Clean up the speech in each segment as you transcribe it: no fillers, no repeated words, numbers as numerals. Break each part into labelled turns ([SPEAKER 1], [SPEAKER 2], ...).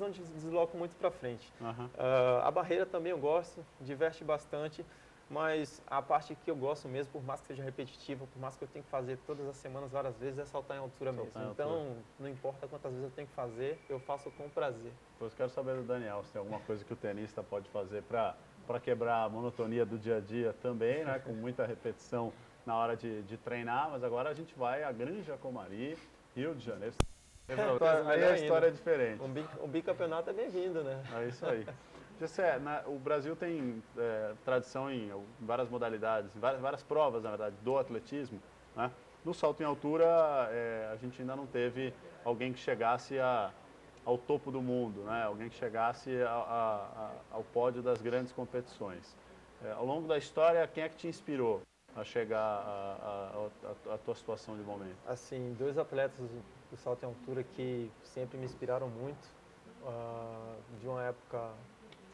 [SPEAKER 1] não desloco muito para frente.
[SPEAKER 2] Aham.
[SPEAKER 1] A barreira também eu gosto, diverte bastante, mas a parte que eu gosto mesmo, por mais que seja repetitiva, por mais que eu tenha que fazer todas as semanas, várias vezes, é saltar em altura
[SPEAKER 2] Saltar
[SPEAKER 1] mesmo.
[SPEAKER 2] em altura.
[SPEAKER 1] Então, não importa quantas vezes eu tenho que fazer, eu faço com prazer.
[SPEAKER 2] Depois quero saber do Daniel, se tem alguma coisa que o tenista pode fazer para quebrar a monotonia do dia a dia também, né? Com muita repetição na hora de treinar, mas agora a gente vai a Granja Comari, Rio de Janeiro. Aí a história é diferente.
[SPEAKER 1] Um bicampeonato é bem-vindo, né?
[SPEAKER 2] É isso aí. Gessé, o Brasil tem tradição em várias modalidades, várias provas, na verdade, do atletismo, né? No salto em altura, a gente ainda não teve alguém que chegasse ao topo do mundo, né? Alguém que chegasse ao pódio das grandes competições. Ao longo da história, quem é que te inspirou a chegar à tua situação de momento?
[SPEAKER 1] Assim, dois atletas do salto em altura que sempre me inspiraram muito, de uma época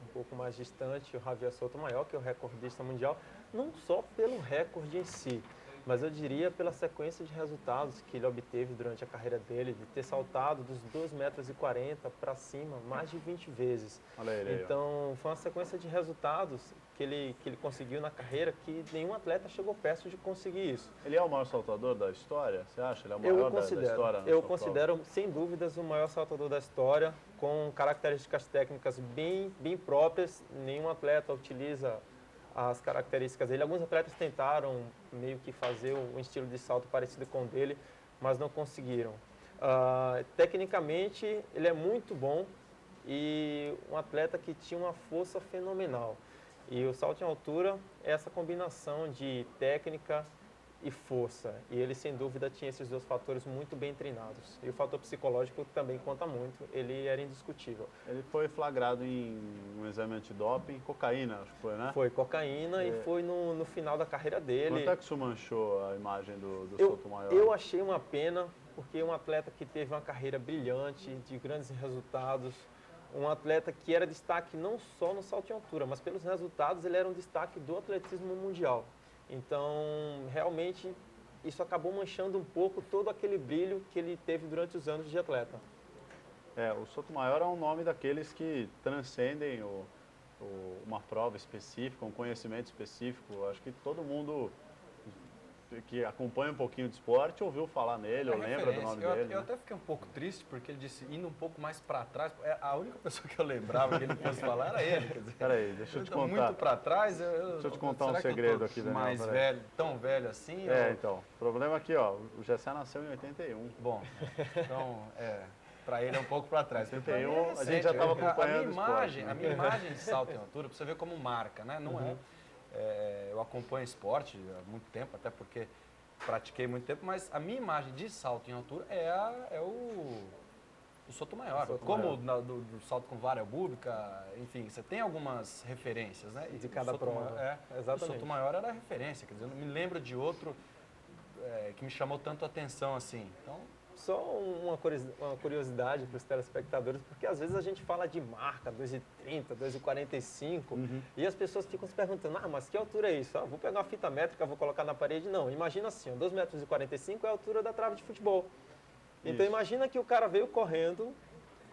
[SPEAKER 1] um pouco mais distante, o Javier Sotomayor, que é o recordista mundial, não só pelo recorde em si, mas eu diria pela sequência de resultados que ele obteve durante a carreira dele, de ter saltado dos 2,40 m para cima mais de 20 vezes.
[SPEAKER 2] Olha ele aí, ó.
[SPEAKER 1] Então, foi uma sequência de resultados que ele conseguiu na carreira que nenhum atleta chegou perto de conseguir isso.
[SPEAKER 2] Ele é o maior saltador da história? Você acha? Ele é o maior da história?
[SPEAKER 1] Eu considero, sem dúvidas, o maior saltador da história, com características técnicas bem próprias. Nenhum atleta utiliza as características dele. Alguns atletas tentaram meio que fazer um estilo de salto parecido com o dele, mas não conseguiram. Tecnicamente, ele é muito bom e um atleta que tinha uma força fenomenal. E o salto em altura é essa combinação de técnica e força. E ele, sem dúvida, tinha esses dois fatores muito bem treinados. E o fator psicológico também conta muito, ele era indiscutível.
[SPEAKER 2] Ele foi flagrado em um exame antidoping, cocaína, acho que foi, né?
[SPEAKER 1] Foi cocaína e foi no final da carreira dele.
[SPEAKER 2] Quanto é que isso manchou a imagem do Sotomayor?
[SPEAKER 1] Eu achei uma pena, porque um atleta que teve uma carreira brilhante, de grandes resultados, um atleta que era destaque não só no salto em altura, mas pelos resultados ele era um destaque do atletismo mundial. Então, realmente, isso acabou manchando um pouco todo aquele brilho que ele teve durante os anos de atleta.
[SPEAKER 2] O Sotomayor é um nome daqueles que transcendem uma prova específica, um conhecimento específico. Acho que todo mundo que acompanha um pouquinho de esporte ouviu falar nele, ou lembra do nome dele.
[SPEAKER 3] Eu até fiquei um pouco triste, porque ele disse, indo um pouco mais para trás, a única pessoa que eu lembrava que ele fosse falar era ele. Quer dizer,
[SPEAKER 2] peraí, deixa eu te contar.
[SPEAKER 3] Muito para trás.
[SPEAKER 2] Deixa eu te contar um segredo aqui, Daniel.
[SPEAKER 3] Mais velho, tão velho assim?
[SPEAKER 2] Então, o problema aqui, ó, o Gessé nasceu em 81.
[SPEAKER 3] Bom, então, para ele é um pouco para trás.
[SPEAKER 2] 81, a gente já estava acompanhando
[SPEAKER 3] a minha imagem de salto em altura, para você ver como marca, né? Não eu acompanho esporte há muito tempo, até porque pratiquei muito tempo, mas a minha imagem de salto em altura é o Sotomayor. Como do salto com vara búbica, enfim, você tem algumas referências, né?
[SPEAKER 1] De cada prova.
[SPEAKER 3] Exatamente. O Sotomayor era a referência, quer dizer, eu não me lembro de outro que me chamou tanto a atenção assim. Então,
[SPEAKER 1] só uma curiosidade para os telespectadores, porque às vezes a gente fala de marca, 2,30, 2,45, e as pessoas ficam se perguntando, mas que altura é isso? Vou pegar uma fita métrica, vou colocar na parede. Não, imagina assim, 2,45 m é a altura da trave de futebol. Então imagina que o cara veio correndo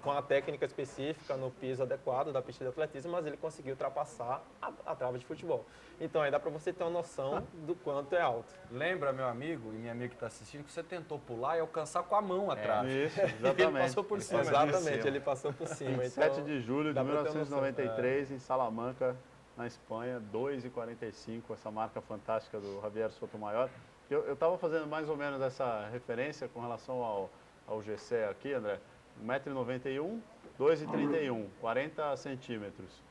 [SPEAKER 1] com a técnica específica, no piso adequado da pista de atletismo, mas ele conseguiu ultrapassar a trave de futebol. Então aí dá para você ter uma noção do quanto é alto.
[SPEAKER 3] Lembra, meu amigo e minha amiga que está assistindo, que você tentou pular e alcançar com a mão a trave.
[SPEAKER 2] Isso, exatamente.
[SPEAKER 3] Ele passou por cima.
[SPEAKER 1] Exatamente, ele passou por cima.
[SPEAKER 2] 7 de julho de 1993, em Salamanca, na Espanha, 2,45, essa marca fantástica do Javier Sotomayor. Eu estava fazendo mais ou menos essa referência com relação ao Gessé aqui, André. 1,91 m, 2,31 m, 40 centímetros.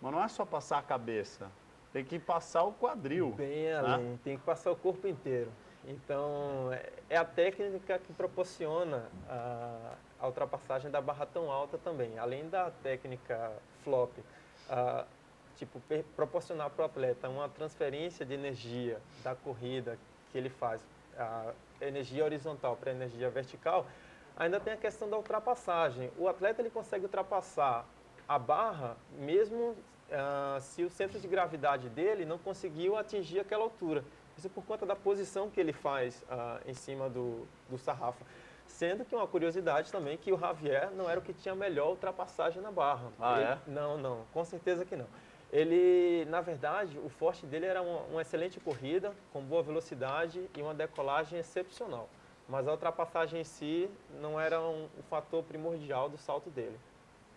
[SPEAKER 2] Mas não é só passar a cabeça, tem que passar o quadril.
[SPEAKER 1] Bem além, tem que passar o corpo inteiro. Então, é a técnica que proporciona a ultrapassagem da barra tão alta também. Além da técnica flop, proporcionar para o atleta uma transferência de energia da corrida que ele faz, a energia horizontal para a energia vertical. Ainda tem a questão da ultrapassagem. O atleta ele consegue ultrapassar a barra mesmo se o centro de gravidade dele não conseguiu atingir aquela altura. Isso por conta da posição que ele faz em cima do sarrafo. Sendo que uma curiosidade também que o Javier não era o que tinha melhor ultrapassagem na barra. Não, com certeza que não. Ele, na verdade, o forte dele era uma excelente corrida, com boa velocidade e uma decolagem excepcional. Mas a ultrapassagem em si não era um fator primordial do salto dele.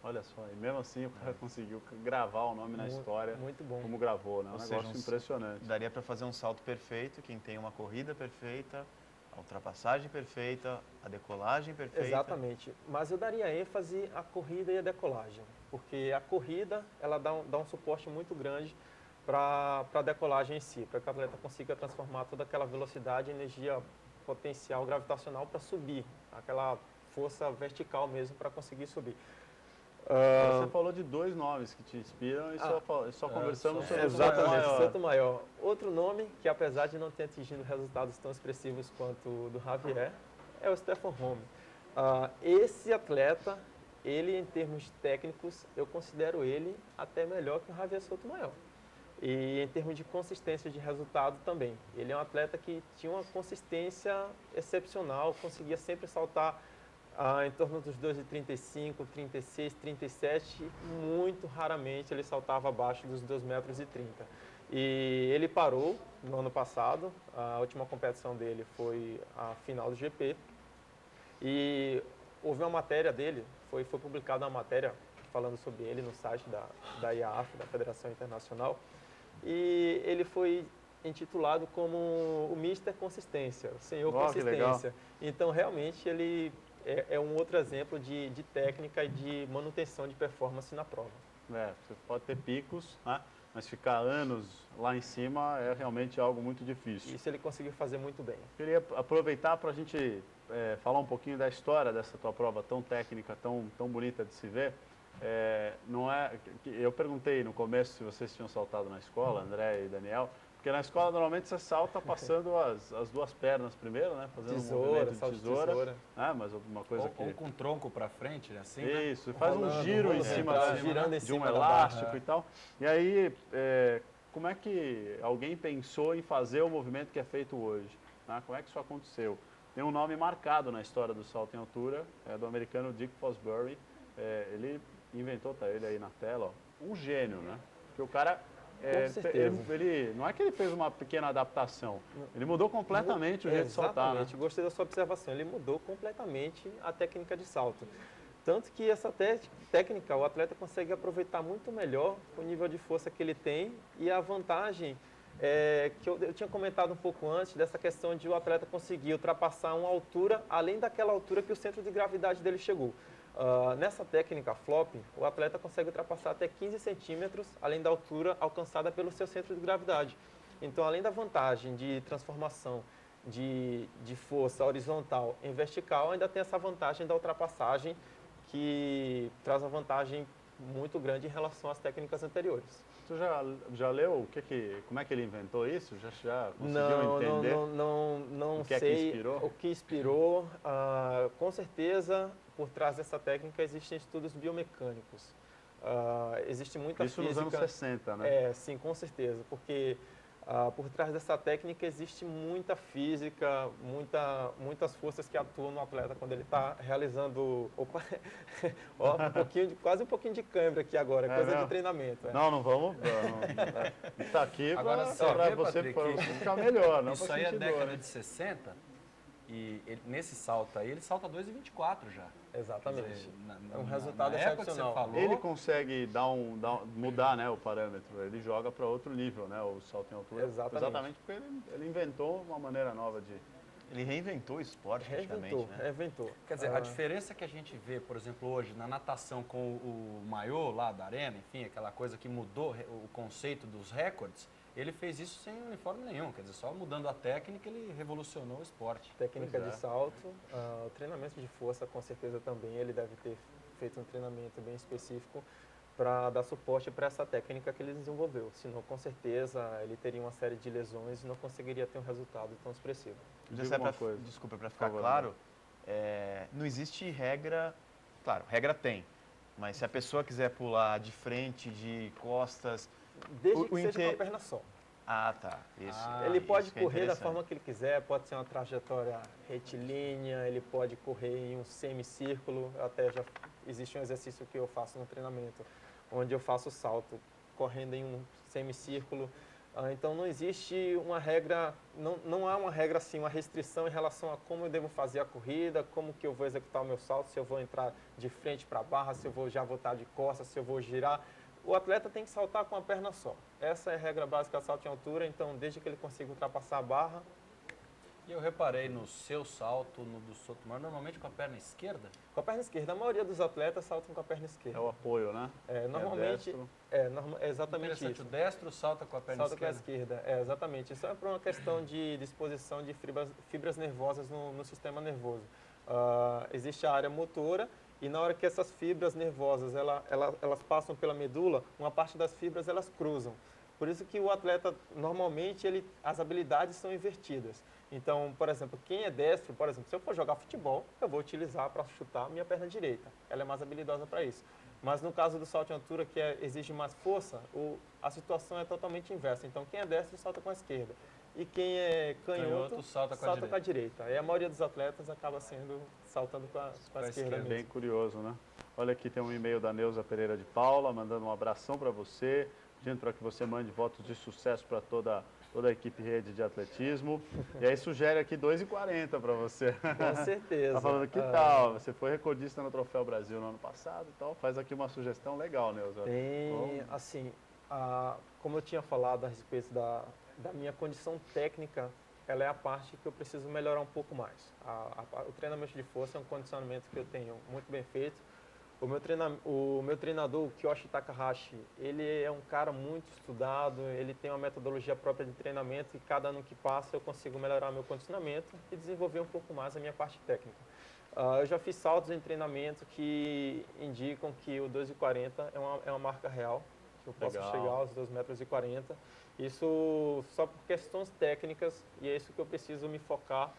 [SPEAKER 2] Olha só, e mesmo assim o cara conseguiu gravar o nome na história
[SPEAKER 1] muito bom.
[SPEAKER 2] como gravou, né?
[SPEAKER 4] Ou
[SPEAKER 2] Um
[SPEAKER 4] seja,
[SPEAKER 2] negócio impressionante.
[SPEAKER 4] Daria para fazer um salto perfeito, quem tem uma corrida perfeita, a ultrapassagem perfeita, a decolagem perfeita.
[SPEAKER 1] Exatamente, mas eu daria ênfase à corrida e à decolagem, porque a corrida ela dá um suporte muito grande para a decolagem em si, para que o atleta consiga transformar toda aquela velocidade em energia potencial gravitacional para subir, aquela força vertical mesmo para conseguir subir.
[SPEAKER 2] Você falou de 2 nomes que te inspiram e só conversamos sobre
[SPEAKER 1] exatamente,
[SPEAKER 2] o
[SPEAKER 1] Salto Maior. Outro nome que, apesar de não ter atingido resultados tão expressivos quanto o do Javier, é o Stefan Home. Esse atleta, ele em termos técnicos, eu considero ele até melhor que o Javier Salto Maior. E em termos de consistência de resultado também. Ele é um atleta que tinha uma consistência excepcional, conseguia sempre saltar em torno dos 2,35, 36, 37, muito raramente ele saltava abaixo dos 2,30 metros. E ele parou no ano passado, a última competição dele foi a final do GP. E houve uma matéria dele, foi publicada uma matéria falando sobre ele no site da IAAF, da Federação Internacional. E ele foi intitulado como o Mister Consistência, o Senhor Consistência. Então, realmente, ele é um outro exemplo de técnica e de manutenção de performance na prova.
[SPEAKER 2] Você pode ter picos, né? Mas ficar anos lá em cima é realmente algo muito difícil.
[SPEAKER 1] Isso ele conseguiu fazer muito bem.
[SPEAKER 2] Queria aproveitar para a gente falar um pouquinho da história dessa tua prova tão técnica, tão bonita de se ver. Eu perguntei no começo se vocês tinham saltado na escola, André e Daniel, porque na escola normalmente você salta passando as 2 pernas primeiro, né? Fazendo um movimento de tesoura. Mas alguma coisa
[SPEAKER 3] ou com o tronco para frente, assim,
[SPEAKER 2] isso, faz um giro em cima de um
[SPEAKER 1] da
[SPEAKER 2] elástico
[SPEAKER 1] barra.
[SPEAKER 2] e tal. E aí, como é que alguém pensou em fazer o movimento que é feito hoje? Né? Como é que isso aconteceu? Tem um nome marcado na história do salto em altura, do americano Dick Fosbury. Ele inventou, tá ele aí na tela, um gênio, né? Porque o cara, ele não é que ele fez uma pequena adaptação, ele mudou completamente o jeito de saltar.
[SPEAKER 1] Exatamente, gostei da sua observação, ele mudou completamente a técnica de salto. Tanto que essa técnica, o atleta consegue aproveitar muito melhor o nível de força que ele tem e a vantagem que eu tinha comentado um pouco antes, dessa questão de o atleta conseguir ultrapassar uma altura além daquela altura que o centro de gravidade dele chegou. Nessa técnica flopping, o atleta consegue ultrapassar até 15 centímetros além da altura alcançada pelo seu centro de gravidade. Então, além da vantagem de transformação de força horizontal em vertical, ainda tem essa vantagem da ultrapassagem que traz uma vantagem muito grande em relação às técnicas anteriores.
[SPEAKER 2] Você já leu como é que ele inventou isso? Já conseguiu entender?
[SPEAKER 1] Não
[SPEAKER 2] o que
[SPEAKER 1] sei
[SPEAKER 2] é que inspirou?
[SPEAKER 1] o que inspirou. Com certeza, por trás dessa técnica existem estudos biomecânicos. Existe muita
[SPEAKER 2] isso
[SPEAKER 1] física.
[SPEAKER 2] Nos anos 60, né?
[SPEAKER 1] Sim, com certeza, porque por trás dessa técnica existe muita física, muitas forças que atuam no atleta quando ele está realizando. Opa, quase um pouquinho de câimbra aqui agora, coisa de treinamento.
[SPEAKER 2] Não vamos. Está aqui para você ficar melhor, não
[SPEAKER 3] isso
[SPEAKER 2] para
[SPEAKER 3] aí é
[SPEAKER 2] sentir
[SPEAKER 3] década
[SPEAKER 2] dor.
[SPEAKER 3] de 60 e nesse salto aí ele salta 2,24 já.
[SPEAKER 1] Exatamente.
[SPEAKER 3] Dizer,
[SPEAKER 1] É um resultado
[SPEAKER 3] na época que você
[SPEAKER 1] excepcional.
[SPEAKER 3] falou,
[SPEAKER 2] Ele consegue mudar, né, o parâmetro, ele joga para outro nível, né, o salto em altura.
[SPEAKER 1] Exatamente.
[SPEAKER 2] Porque ele inventou uma maneira nova de...
[SPEAKER 4] Ele reinventou o esporte praticamente, né?
[SPEAKER 1] Reinventou.
[SPEAKER 3] quer dizer, a diferença que a gente vê, por exemplo, hoje na natação com o maiô lá da arena, enfim, aquela coisa que mudou o conceito dos recordes, ele fez isso sem uniforme nenhum, quer dizer, só mudando a técnica ele revolucionou o esporte.
[SPEAKER 1] Técnica de salto, o treinamento de força com certeza também, ele deve ter feito um treinamento bem específico para dar suporte para essa técnica que ele desenvolveu. Senão, com certeza, ele teria uma série de lesões e não conseguiria ter um resultado tão expressivo.
[SPEAKER 4] Desculpa, para ficar claro, não existe regra, claro, regra tem, mas se a pessoa quiser pular de frente, de costas...
[SPEAKER 1] Desde que seja com a perna só.
[SPEAKER 4] Ah, tá. Isso.
[SPEAKER 1] Ele pode
[SPEAKER 4] isso que é
[SPEAKER 1] correr da
[SPEAKER 4] interessante.
[SPEAKER 1] forma que ele quiser, pode ser uma trajetória retilínea, ele pode correr em um semicírculo. Até já existe um exercício que eu faço no treinamento, onde eu faço salto correndo em um semicírculo. Então não existe uma regra, não há uma regra assim, uma restrição em relação a como eu devo fazer a corrida, como que eu vou executar o meu salto, se eu vou entrar de frente para a barra, se eu já vou estar de costas, se eu vou girar. O atleta tem que saltar com a perna só. Essa é a regra básica do salto em altura, então desde que ele consiga ultrapassar a barra.
[SPEAKER 3] E eu reparei no seu salto, no do Sotomar, normalmente com a perna esquerda?
[SPEAKER 1] Com a perna esquerda, a maioria dos atletas saltam com a perna esquerda.
[SPEAKER 2] É o apoio, né?
[SPEAKER 1] Normalmente,
[SPEAKER 2] destro.
[SPEAKER 1] é exatamente
[SPEAKER 3] Interessante,
[SPEAKER 1] isso.
[SPEAKER 3] o destro salta com a perna
[SPEAKER 1] Salta com a
[SPEAKER 3] esquerda.
[SPEAKER 1] esquerda, exatamente. Isso é por uma questão de disposição de fibras nervosas no sistema nervoso. Existe a área motora e na hora que essas fibras nervosas elas passam pela medula, uma parte das fibras elas cruzam. Por isso que o atleta, normalmente, as habilidades são invertidas. Então, por exemplo, quem é destro, por exemplo, se eu for jogar futebol, eu vou utilizar para chutar a minha perna direita. Ela é mais habilidosa para isso. Mas no caso do salto em altura, que exige mais força, a situação é totalmente inversa. Então, quem é destro salta com a esquerda. E quem é canhoto salta com a direita. E a maioria dos atletas acaba saltando com a esquerda mesmo.
[SPEAKER 2] Bem curioso, né? Olha aqui, tem um e-mail da Neuza Pereira de Paula, mandando um abração para você, pedindo para que você mande votos de sucesso para toda a equipe rede de atletismo. E aí sugere aqui 2,40 para você.
[SPEAKER 1] Com certeza.
[SPEAKER 2] Tá falando que tal? Você foi recordista no Troféu Brasil no ano passado e tal. Faz aqui uma sugestão legal, Neuza.
[SPEAKER 1] Tem, assim, como eu tinha falado a respeito da minha condição técnica, ela é a parte que eu preciso melhorar um pouco mais. O treinamento de força é um condicionamento que eu tenho muito bem feito. O meu treinador, o Kiyoshi Takahashi, ele é um cara muito estudado, ele tem uma metodologia própria de treinamento e cada ano que passa eu consigo melhorar meu condicionamento e desenvolver um pouco mais a minha parte técnica. Eu já fiz saltos em treinamento que indicam que o 2,40 é uma marca real, que eu posso chegar aos 2,40 m. Isso só por questões técnicas e é isso que eu preciso me focar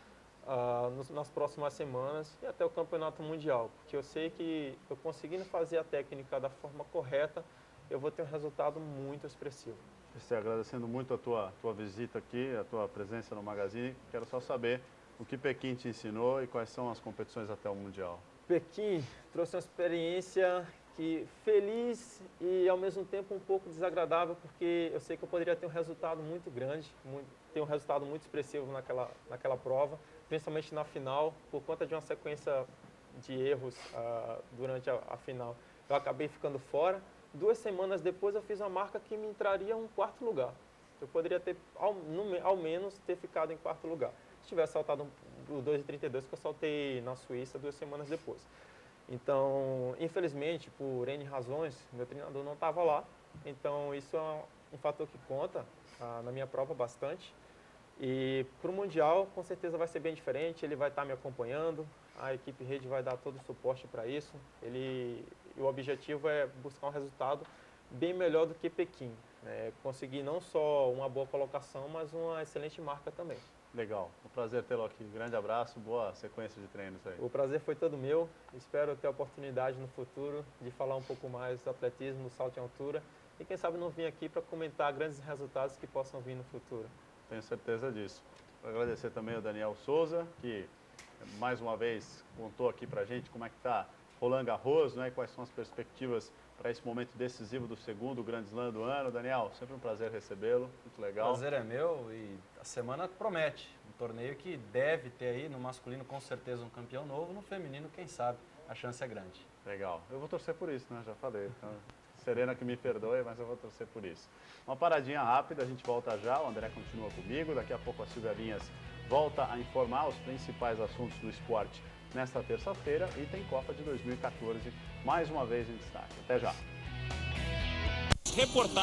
[SPEAKER 1] nas próximas semanas e até o campeonato mundial, porque eu sei que eu conseguindo fazer a técnica da forma correta, eu vou ter um resultado muito expressivo.
[SPEAKER 2] Estou agradecendo muito a tua visita aqui, a tua presença no Magazine. Quero só saber o que Pequim te ensinou e quais são as competições até o Mundial.
[SPEAKER 1] Pequim trouxe uma experiência feliz e ao mesmo tempo um pouco desagradável, porque eu sei que eu poderia ter um resultado muito grande, ter um resultado muito expressivo naquela prova, principalmente na final, por conta de uma sequência de erros durante a final. Eu acabei ficando fora. 2 semanas depois eu fiz uma marca que me entraria um 4º lugar. Eu poderia ter, ao menos, ter ficado em 4º lugar. Se tivesse saltado o 2,32 que eu saltei na Suíça 2 semanas depois. Então, infelizmente, por N razões, meu treinador não estava lá. Então, isso é um fator que conta na minha prova bastante. E para o Mundial, com certeza vai ser bem diferente. Ele vai estar me acompanhando, a equipe rede vai dar todo o suporte para isso. O objetivo é buscar um resultado bem melhor do que Pequim. Conseguir não só uma boa colocação, mas uma excelente marca também.
[SPEAKER 2] Legal, um prazer tê-lo aqui. Grande abraço, boa sequência de treinos aí.
[SPEAKER 1] O prazer foi todo meu. Espero ter a oportunidade no futuro de falar um pouco mais do atletismo, do salto em altura. E quem sabe não vir aqui para comentar grandes resultados que possam vir no futuro.
[SPEAKER 2] Tenho certeza disso. Vou agradecer também ao Daniel Souza, que mais uma vez contou aqui pra gente como é que está Roland Garros, né? Quais são as perspectivas para esse momento decisivo do segundo Grand Slam do ano. Daniel, sempre um prazer recebê-lo, muito legal.
[SPEAKER 3] O prazer é meu e a semana promete. Um torneio que deve ter aí, no masculino com certeza um campeão novo, no feminino quem sabe, a chance é grande.
[SPEAKER 2] Legal, eu vou torcer por isso, né? Já falei. Então, Serena que me perdoe, mas eu vou torcer por isso. Uma paradinha rápida, a gente volta já, o André continua comigo, daqui a pouco a Silvia Vinhas volta a informar os principais assuntos do esporte nesta terça-feira e tem Copa de 2014 mais uma vez em destaque. Até já.
[SPEAKER 5] Reportagem.